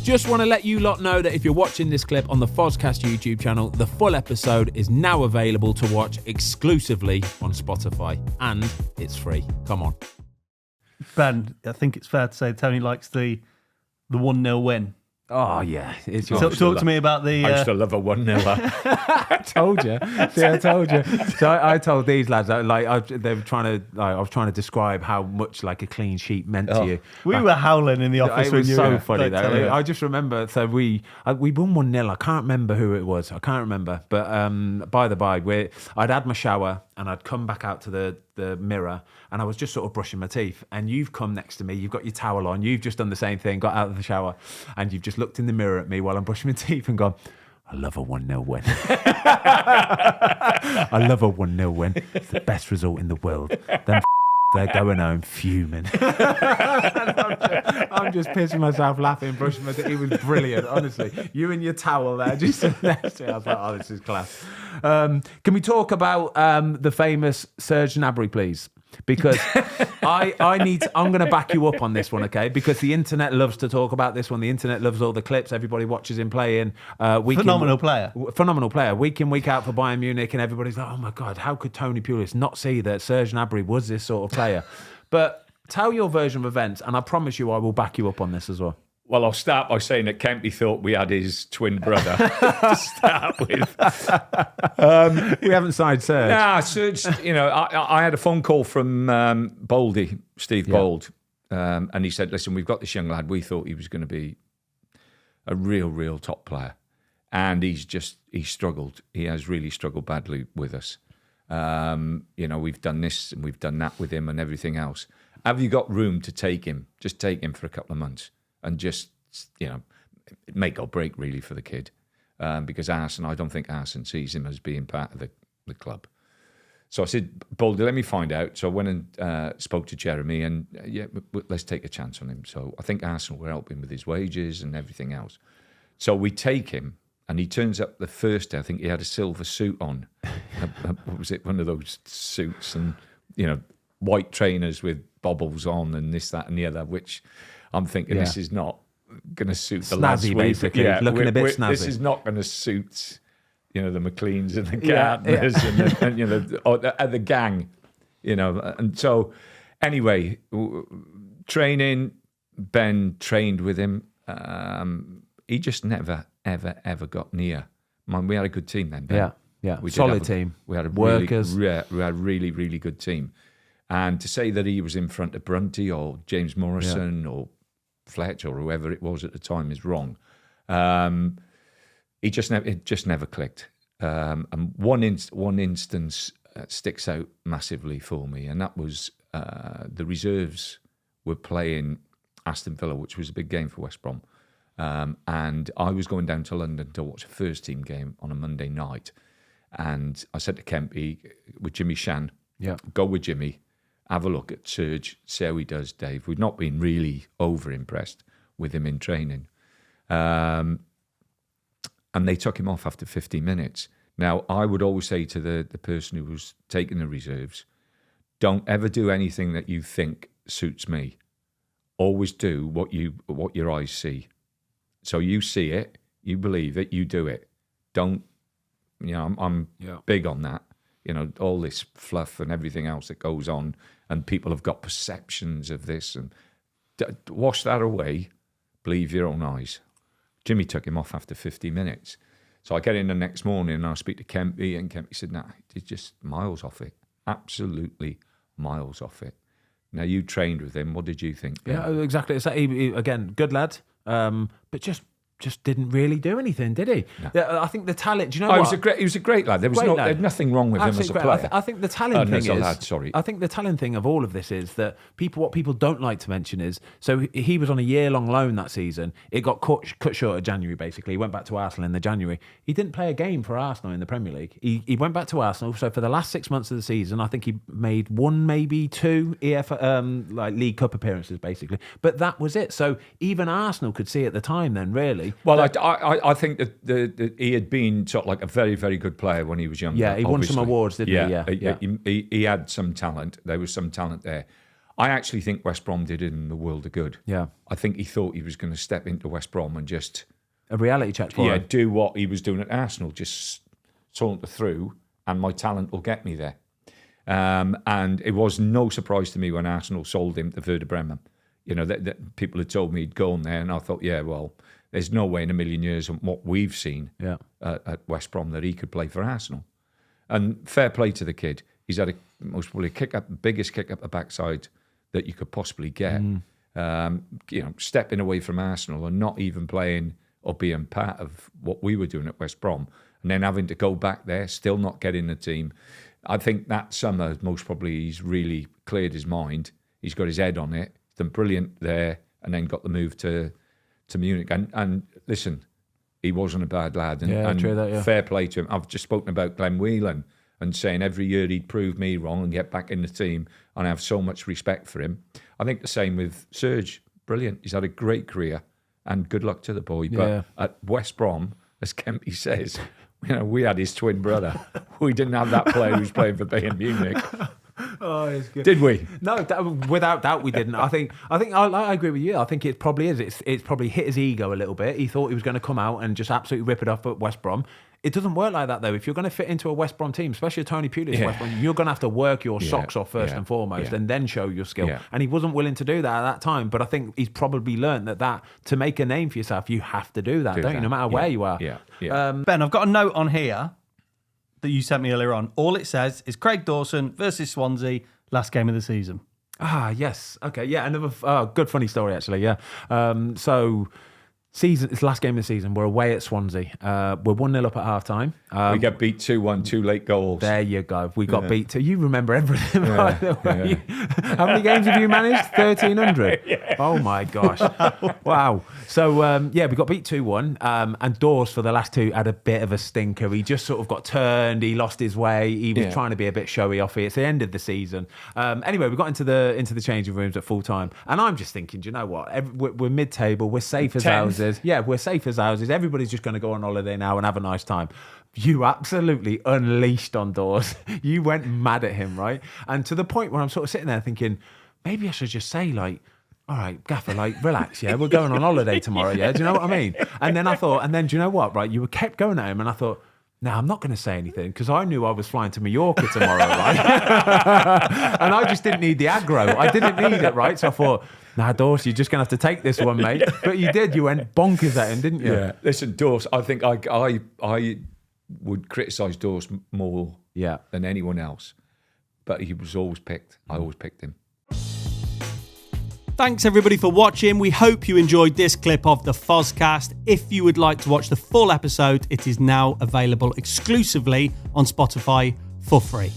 Just want to let you lot know that if you're watching this clip on the Fozcast YouTube channel, the full episode is now available to watch exclusively on Spotify, and it's free. Come on. Ben, I think it's fair to say Tony likes the 1-0 win. Oh, yeah. Talk to me about the... I used to love a 1-0. I told you. See, I told you. So I told these lads, they were trying to, I was trying to describe how much like a clean sheet meant to you. We were howling in the office. It was when so you funny though. I just remember, so we won 1-0. I can't remember who it was. I can't remember. But by the by, I'd had my shower and I'd come back out to the mirror and I was just sort of brushing my teeth, and you've come next to me, you've got your towel on, you've just done the same thing, got out of the shower, and you've just looked in the mirror at me while I'm brushing my teeth and gone, I love a 1-0 win. I love a 1-0 win. It's the best result in the world. Them they're going home fuming. I'm just pissing myself laughing, brushing my teeth. It was brilliant, honestly. You and your towel there, just next to it. I was like, oh, this is class. Can we talk about the famous Serge Gnabry, please? Because I'm going to back you up on this one, okay? Because the internet loves to talk about this one. The internet loves all the clips. Everybody watches him playing. Phenomenal player. Phenomenal player. Week in, week out for Bayern Munich, and everybody's like, oh my God, how could Tony Pulis not see that Serge Gnabry was this sort of player? But tell your version of events, and I promise you I will back you up on this as well. Well, I'll start by saying that Kempy thought we had his twin brother to start with. We haven't signed Serge. Nah, Serge, I had a phone call from Boldy, Steve Bold, and he said, listen, we've got this young lad. We thought he was going to be a real top player. And he's struggled. He has really struggled badly with us. We've done this and we've done that with him and everything else. Have you got room to take him? Just take him for a couple of months. And just, make or break really for the kid. Because I don't think Arsene sees him as being part of the club. So I said, Baldy, let me find out. So I went and spoke to Jeremy and, let's take a chance on him. So I think Arsene were helping with his wages and everything else. So we take him and he turns up the first day. I think he had a silver suit on. What was it? One of those suits and, white trainers with bobbles on and this, that and the other, which... I'm thinking this is not going to suit the lads. Snazzy, basically. Looking a bit snazzy. This is not going to suit, the McLeans and the Gardners and the gang, And so, anyway, training, Ben trained with him. He just never, ever got near. We had a good team then, Ben. Yeah. We Solid team. We had a workers. we had a really, really good team. And to say that he was in front of Brunty or James Morrison or Fletcher or whoever it was at the time is wrong. It just never clicked. And one instance sticks out massively for me, and that was the reserves were playing Aston Villa, which was a big game for West Brom. And I was going down to London to watch a first team game on a Monday night. And I said to Kempy, with Jimmy Shan, go with Jimmy. Have a look at Serge, see how he does, Dave. We've not been really over-impressed with him in training. And they took him off after 50 minutes. Now, I would always say to the person who was taking the reserves, don't ever do anything that you think suits me. Always do what your eyes see. So you see it, you believe it, you do it. Don't, I'm big on that. All this fluff and everything else that goes on, and people have got perceptions of this, and wash that away, believe your own eyes. Jimmy took him off after 50 minutes. So I get in the next morning and I speak to Kempy, and Kempy said, he's just miles off it. Absolutely miles off it. Now, you trained with him. What did you think? Ben? Yeah, exactly. It's again, good lad, but just didn't really do anything, did he? No. I think the talent. Do you know what? He was a great lad. There was nothing wrong with him as a player. I think the talent thing is. Lad, sorry. I think the talent thing of all of this is that what people don't like to mention is, so he was on a year-long loan that season. It got cut short at January. Basically, he went back to Arsenal in the January. He didn't play a game for Arsenal in the Premier League. He went back to Arsenal. So for the last 6 months of the season, I think he made one, maybe two League Cup appearances, basically. But that was it. So even Arsenal could see at the time, then really. Well, I think that he had been sort of like a very, very good player when he was younger. Yeah, he won some awards, didn't he? Yeah. He had some talent. There was some talent there. I actually think West Brom did him the world of good. Yeah. I think he thought he was going to step into West Brom and just A reality check for him. do what he was doing at Arsenal, just saunter through, and my talent will get me there. And it was no surprise to me when Arsenal sold him to Werder Bremen. You know, that people had told me he'd gone there, and I thought, yeah, well, there's no way in a million years of what we've seen at West Brom that he could play for Arsenal. And fair play to the kid. He's had most probably biggest kick up the backside that you could possibly get. Stepping away from Arsenal and not even playing or being part of what we were doing at West Brom, and then having to go back there, still not getting the team. I think that summer, most probably, he's really cleared his mind. He's got his head on it. He's done brilliant there, and then got the move to Munich. And listen, he wasn't a bad lad. And true that, fair play to him. I've just spoken about Glenn Whelan and saying every year he'd prove me wrong and get back in the team, and I have so much respect for him. I think the same with Serge. Brilliant. He's had a great career, and good luck to the boy. But at West Brom, as Kempy says, we had his twin brother. We didn't have that player who's playing for Bayern Munich. Oh, it's good. Did we? No, without doubt we didn't. I think I agree with you. I think it probably is. It's probably hit his ego a little bit. He thought he was going to come out and just absolutely rip it off at West Brom. It doesn't work like that, though. If you're going to fit into a West Brom team, especially a Tony Pulis West Brom, you're going to have to work your socks off first and foremost, and then show your skill. Yeah. And he wasn't willing to do that at that time. But I think he's probably learned that to make a name for yourself, you have to do that, don't you? No matter where you are. Yeah. Ben, I've got a note on here that you sent me earlier on. All it says is Craig Dawson versus Swansea, last game of the season. Ah, yes. Okay, yeah, another good funny story, actually, yeah. It's the last game of the season. We're away at Swansea. We're 1-0 up at half-time. We got beat 2-1, 2 late goals. There you go. We got beat 2. You remember everything, by the way. How many games have you managed? 1,300? Oh, my gosh. Wow. So, we got beat 2-1. And Dawes, for the last 2, had a bit of a stinker. He just sort of got turned. He lost his way. He was trying to be a bit showy off it. It's the end of the season. Anyway, we got into the changing rooms at full time. And I'm just thinking, do you know what? We're mid-table. We're safe as houses. Yeah, we're safe as houses. Everybody's just going to go on holiday now and have a nice time. You absolutely unleashed on Dawes. You went mad at him, right? And to the point where I'm sort of sitting there thinking, maybe I should just say, like, all right, Gaffer, like, relax, yeah? We're going on holiday tomorrow, yeah? Do you know what I mean? And then do you know what, right? You kept going at him, and I thought, no, I'm not going to say anything, because I knew I was flying to Mallorca tomorrow, right? And I just didn't need the aggro. I didn't need it, right? So I thought, nah, Dawes, you're just going to have to take this one, mate. But you did. You went bonkers at him, didn't you? Yeah. Listen, Dawes, I think I would criticise Dawes more than anyone else. But he was always picked. I always picked him. Thanks everybody for watching. We hope you enjoyed this clip of the Fozcast. If you would like to watch the full episode, it is now available exclusively on Spotify for free.